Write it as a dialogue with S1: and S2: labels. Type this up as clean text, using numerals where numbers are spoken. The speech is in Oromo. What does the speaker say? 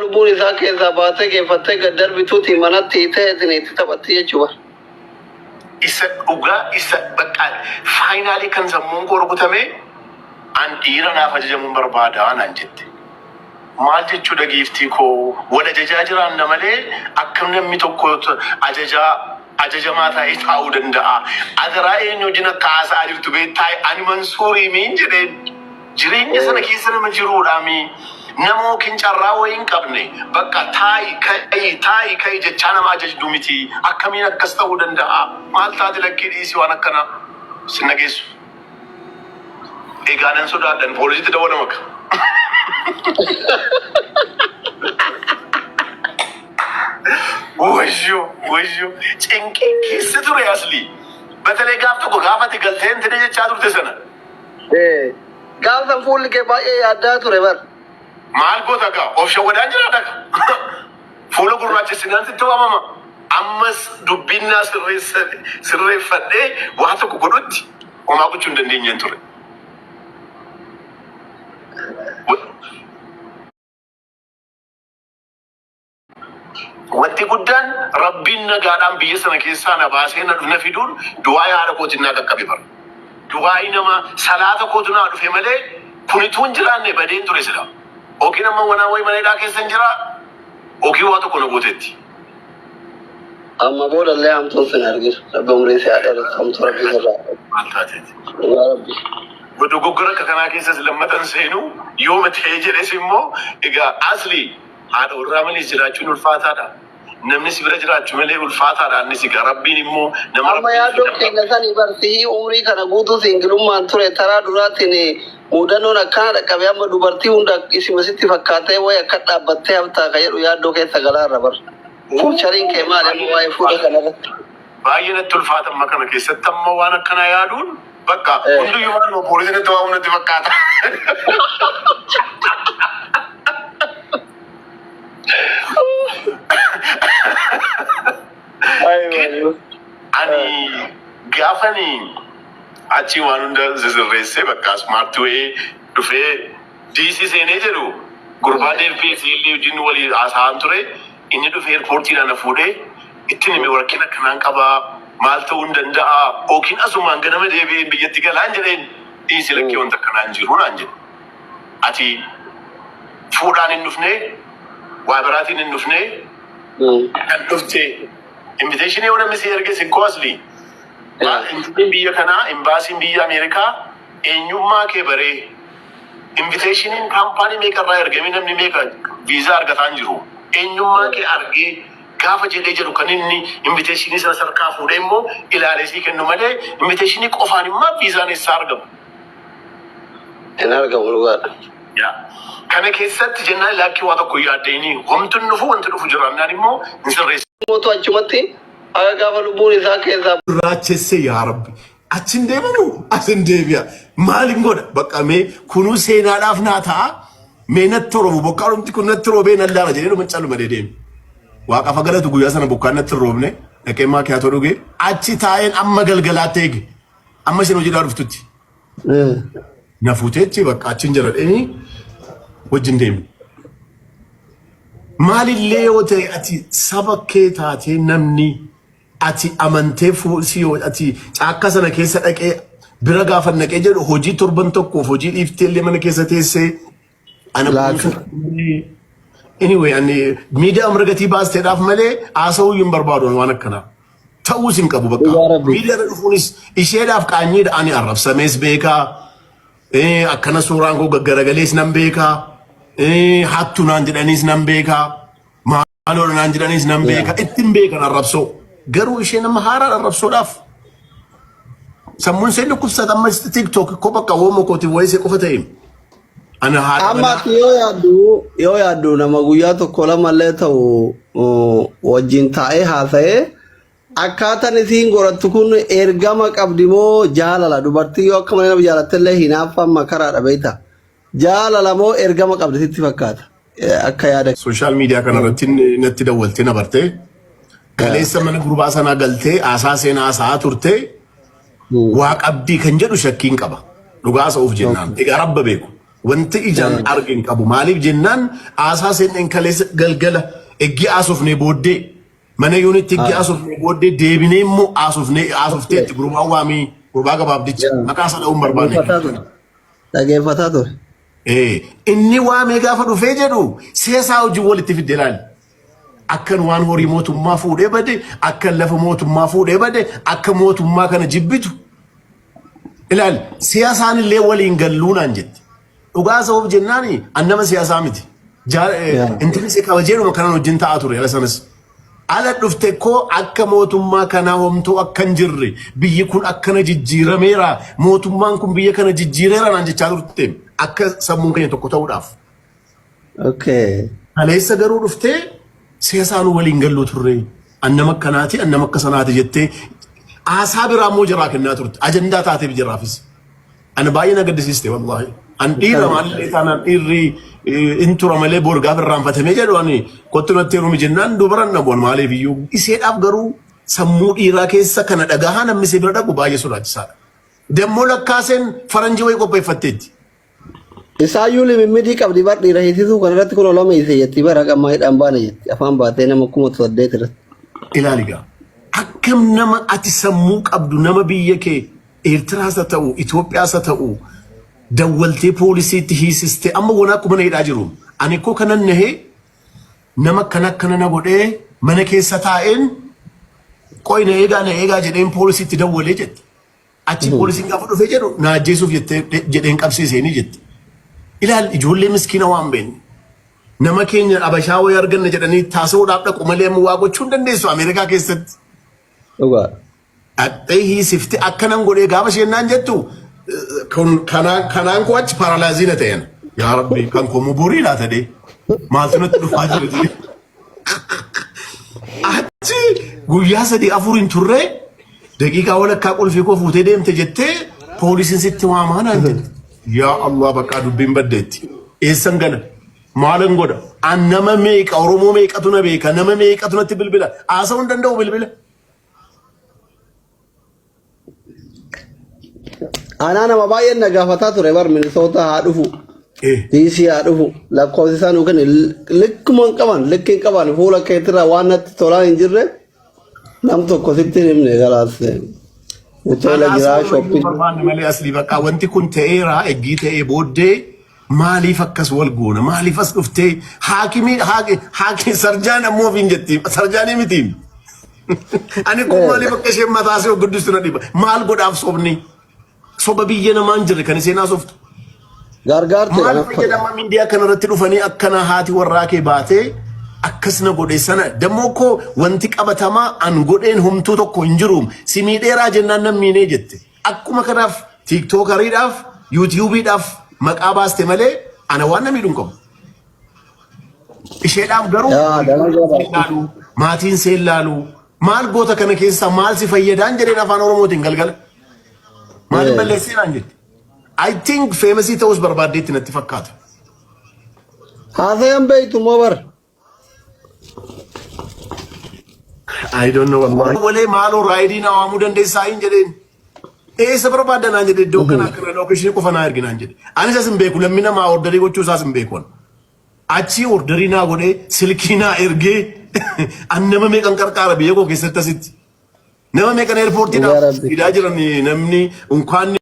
S1: lubbuun isaa keessaa baatee geeffattee gaddar bituuti manatti ta'eetiin itti taphatti jechuudha.
S2: Isa dhugaa isa bakka faayinaalii kan sammuun koo rukutamee an dhiira naaf ajajamuun barbaada naan jette. Maal jechuudha giiftii koo wal ajajaa jiraanna malee akka namni tokko ajajamaa ta'ee taa'uu danda'a. Adaraa eenyu wajjin akka haasaa jirtu beektaa ani Mansuurii miin jedheen jireenya sana keessa nama jiruudhaami. Namoo kincarraa wayii hin qabne bakka taayi kai jechaa nama ajajdu miti akkamiin akkas ta'uu danda'a. Maal taate lakkii dhiisii waan akkana sin nageessu. Egaa nan sodaadhan poolisiitti dawwala maka. Wayyo cinqii keessa ture asli. Batalee gaaf tokko gaafati galteen tine jechaa turte sana.
S1: Gaaf san fuulli kee baay'ee yaaddaa ture bar.
S2: Maal goota gaa of shawwadaan jira dhaga. Fuula gurraachessinaan sitti waamama. Ammas dubbinnaa sirreeffadhee waa tokko godhutti homaa gochuu hin dandeenyeen ture. Wanti guddaan rabbiin nagaadhaan biyya sana keessaa na baasee na fiduun du'aa yaada kootiin naa qaqqabe bara. Du'aa nama salaata kootu naa dhufe malee kunituu hin jiraanne badeen ture sila. Okiin amma wanaa wayi maneedhaa keessa hin jiraa. Okiin waa tokko na gootetti.
S1: Amma boodallee hamtuun sin argina. Rabbi umrii si haadha hamtuu rabbi irraa.
S2: Maal taateeti? Dogoggora akka kanaa keessas lammatan seenuu yooma ta'ee jedhes immoo egaa asli haadha warraa malee jiraachuun ulfaataadha. Namni si bira jiraachuu malee ulfaataadha. Innis egaa rabbiin immoo nama
S1: amma yaadoo keenya sanii barsiisii umrii kana guutuu singilummaan ture taraa duraatiin muudannoon akkana dhaqqabee amma dubartii hunda isimasitti fakkaatee wayi akka dhaabbattee haftaa ka jedhu yaadoo keessa galaarra bar. Fuuchariin kee maal amma waa'ee fuudha kanarratti.
S2: Baay'ee natti ulfaata amma kana keessatti amma waan akkanaa yaaduun bakka hunduyyuu maal poolisiin waa humnatti fakkaata. Ani gaafani achi waan hunda zizirreessee bakka smartwee dhufee diisii seenee jedhu gurbaa deelfeesii illee wajjin walii haasa'an ture. Inni dhufee eerpoortiidhaan na fuudhee itti nime warqina kanaan qabaa maal ta'uu hin danda'a yookiin asumaan ganama deebi'een biyyatti galaan jedheen dhiisii lakkee wanta kanaan jiru naan jedhe. Ati fuudhaan hin dhufnee waa biraatiin hin dhufnee kan dhuftee inviteeshinii yoo namni si erge sikkoo asli. Biyya kanaa imbaasiin biyya Ameerikaa eenyummaa kee baree inviteeshiniin kaampaanii meeqarraa ergame namni meeqa viizaa argataan jiru. Eenyummaa kee argee gaafa jedhee jedhu kan inni inviteeshinii sana sarkaa fuudhee immoo ilaalesii kennu malee inviteeshinii qofaan immoo viizaan eessaa argamu.
S1: Hin argamu dhugaadha.
S2: Kana keessatti jennaan laakkii waa tokko yaaddeeni wanti dhufu wanti dhufu jiraannaan immoo hin sirreessu.
S1: Mootu achumatti aga gaafa lubbuun isaa keessaa.
S3: Raachessee yaa Rabbi achi hin deemanu as hin deebi'a maaliin godha baqqamee kunuu seenaadhaaf naa ta'a. Mee natti roobu bokkaan humti kun natti roobee nan laala jedhee dhuma calluma dedeemi. Waaqa fagalatu guyyaa sana bokkaan natti roobne dhaqee maakiyaatoo dhugee achi taa'een amma galgalaatti eege amma isin hojiidhaa dhuftutti. Na fuuteechi bakka achi hin jira wajjin deemu. Maalillee yoo ta'e ati saba kee taatee namni ati amantee fuusii yoo ati caakka sana keessa dhaqee bira gaafa naqee jedhu hojii torban tokkoof hojii dhiiftee illee mana keessa teessee. Anyway, media amragatii baasteedhaaf malee haasawuu hin barbaadu waan akkanaa. Ta'uus hin qabu bakka. Media dhufuunis isheedhaaf qaanyiidha ani arrabsamees beekaa. Akkana suuraan koo gaggaragalees nan beekaa. Hattu naan jedhaniis nan beekaa. Maaloo naan jedhaniis nan beekaa. Ittiin beekan arrabsoo. Garuu ishee nama haaraan arrabsoodhaaf. Sammuun ishee dhukkubsata amma TikTok koo bakka woomoo kootiin wayisee qofa ta'e.
S4: Amma yoo yaaddu nama guyyaa tokko lamallee ta'u wajjin taa'ee haasa'ee akkaataan isiin godhattu kun ergama qabdi moo jaalala dubartii yoo akka malee nama jaalattellee hinaaffamma karaadha beektaa jaalala moo ergama qabdi sitti fakkaata akka yaada.
S3: Sooshaal miidiyaa kanarratti natti dawwaltee na bartee kaleessa mana gurbaa sanaa galtee haasaa seenaa haasa'aa turtee waa qabdii kan jedhu shakkiin qaba dhugaa haasa'uuf jennaan egaa rabba beeku. wanti ijaan argin qabu maaliif jennaan asaaseen enkalees galgala eggi asofne booddee mana yuunitti eggi asofne booddee deebinee immoo asofteetti gurbaa waamii gurbaa gabaabdicha maqaa sana barbaanne
S4: dhageeffataa ture.
S3: Inni waamee gaafa dhufee jedhu seesaa hojii walitti fidde ilaali. Akkan waan horii mootummaa fuudhee bade akkan lafa mootummaa fuudhee bade akka mootummaa kana jibbitu ilaali. Siyaasaan illee waliin galluunaan jetti. Dhugaa sabab jennaani annama siyaasaa miti. Intimis kabajeeruma kanan wajjin ta'aa ture ala sanas. Ala dhufte koo akka mootummaa kanaa homtuu akkan jirre biyyi kun akkana jijjiirameera mootummaan kun biyya kana jijjiireera naan jechaa turte akka sammuun keenya tokko ta'uudhaaf.
S4: Okay.
S3: Aleessa garuu dhuftee siyaasaan waliin galluu turre annama akkanaati annama akka sanaati jettee haasaa biraa immoo jiraa kennaa turte ajandaa taateef jiraafis. Ana baay'ee na gaddisiiste wallaahi. An dhiira maallee taanaan dhiirri intura malee borgaa irraanfatamee jedhu ani kottu natti yeroo jennaan dubaran namoon maaliif iyyuu iseedhaaf garuu sammuu dhiiraa keessa kana dhagahaa namni si bira dhaqu baay'ee sodaachisaadha. Dammoo lakkaaseen faranjii wayii qopheeffatteetti.
S4: Isaayyuu limimidii qabdi bar dhiira hiisisuu kanarratti kun olama isee jetti bara qammaa'idhaan baana jetti afaan baatee nama 1800 irratti.
S3: Ilaaligaa akkam nama ati sammuu qabdu nama biyya kee Eertiraas haa ta'u Itoophiyaas haa ta'u dawwaltee poolisiitti hiisiste amma waan akkuma na hidhaa jiru. Ani koo kanan nahee nama kana na godhee mana keessa taa'een qoy na eegaa jedheen poolisiitti dawwalee jette. Achi poolisiin gaafa dhufee jedhu na ajjeesuuf jedheen qabsiiseenii jette. Ilaal ijoollee miskiina waan beekne. Nama keenya abashaa wayii arganna jedhanii taasisuudhaaf dhaqu malee amma waa gochuu hin dandeessu Ameerikaa keessatti.
S4: Dhugaa.
S3: Axxee hiisifte akkanan godhee gaafa sheennaan jettu kanaan koo achi paralaazii na ta'een. Yaa Rabbi kan koo muburii laata dee maaltu natti dhufaa jiru. Achi guyyaa 3-4 hin turre daqiiqaa walakkaa qulfii koo fuutee deemte jettee poolisiin sitti waamaa naan jette. Yaa Allah bakka dubbiin baddeetti. Eessan gana maalan godha an nama meeqa Oromoo meeqatu na beeka nama meeqatu natti bilbila haasa'uu hin danda'u bilbila.
S4: Ana nama baay'een na gaafataa ture bar Minisoota haa dhufu. DC haa dhufu. Lakkoofsi isaan yookaan likkuma hin qaban likki hin qaban fuula keetirraa waan natti tolaan hin jirre nam tokko sitti himne galaas. Hoteela jiraa shopping.
S3: Malee asli bakka wanti kun ta'eera eggii ta'ee booddee maaliif akkas wal goona maaliif as dhuftee haakimii sarjaan ammoo ofiin jetti sarjaanii miti. Ani kun maaliif akka isheen mataasee guddistu na dhiba maal godhaaf sobni. Soba biyya namaan jirre kan iseen haasoftu.
S4: Gargaarte
S3: maal fayyadama miidiyaa kanarratti dhufanii akkana haati warraa kee baatee akkas na godhe sana dammoo koo wanti qabatamaa an godheen humtuu tokko hin jiru si miidheeraa jennaan nan miinee jette. Akkuma kanaaf tiiktokariidhaaf yuutiyuubiidhaaf maqaa baaste malee ana waan na miidhuun qabu. Isheedhaaf garuu maatiin seen laalu maal goota kana keessa maal si fayyadaan jedheen afaan Oromootiin galgala. Maal balleessinaan jetti. I think famous ta'us barbaadeetti natti fakkaata.
S4: Haasa'an beektu moo bar?
S3: I don't know wallahi. Walee maaloo raayidii na waamuu dandeessaa hin jedheen. Eessa barbaadanaan jedhe iddoo kana akkana lookeeshinii qofa naa erginaan jedhe. Ani isas hin beeku lammi namaa ordarii gochuu isaas hin beeku. Achi ordarii naa godhee silkii naa ergee an nama meeqan qarqaara biyya koo keessatti asitti. Nama meeqan eerpoortiidhaaf hidhaa jiran namni unkaanni.